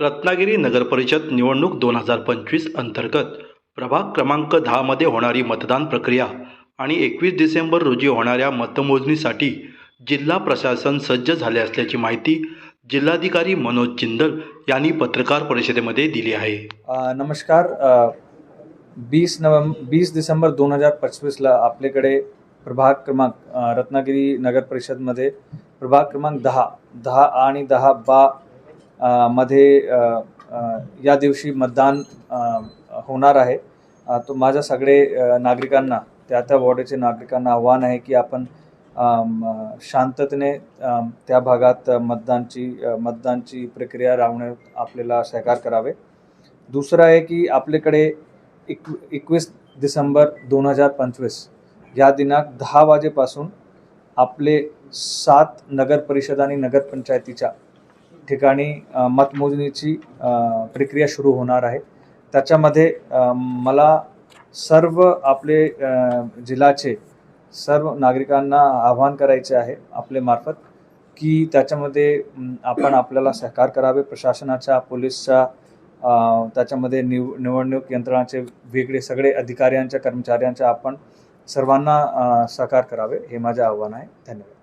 रत्नागिरी नगरपरिषद निवडणूक 2025 अंतर्गत प्रभाग क्रमांक 10 मध्ये होणारी मतदान प्रक्रिया आणि 21 डिसेंबर रोजी होणाऱ्या मतमोजणीसाठी जिल्हा प्रशासन सज्ज झाले असल्याची माहिती जिल्हाधिकारी मनोज जिंदल यांनी पत्रकार परिषदेमध्ये दिली आहे। नमस्कार। 20 डिसेंबर 2025ला आपल्याकडे प्रभाग क्रमांक रत्नागिरी नगर परिषदमध्ये प्रभाग क्रमांक 10 आणि 10 मध्ये या दिवशी मतदान होणार आहे। तो माझ्या सगळे नागरिकांना त्या वॉर्डचे नागरिकांना आव्हान आहे की आपण शांततेने त्या भागात मतदानची प्रक्रिया राबवण्यात आपल्याला सहकार्य करावे। दुसरं आहे की आपल्याकडे 21 डिसेंबर 2025 या दिनांक 10 वाजेपासून आपले 7 नगर परिषद आणि नगरपंचायतीच्या ठिकाणी मतमोजणीची प्रक्रिया सुरू होणार आहे। त्याच्यामध्ये मला सर्व आपले जिल्ह्याचे सर्व नागरिकांना आवाहन करायचे आहे आपल्या मार्फत की त्याच्यामध्ये आपण आपल्याला सहकार्य करावे। प्रशासनाच्या पोलीसच्या त्याच्यामध्ये निवडणूक यंत्रणाचे वेगळे सगळे अधिकाऱ्यांच्या कर्मचाऱ्यांच्या आपण सर्वांना सहकार्य करावे हे माझे आव्हान आहे। धन्यवाद।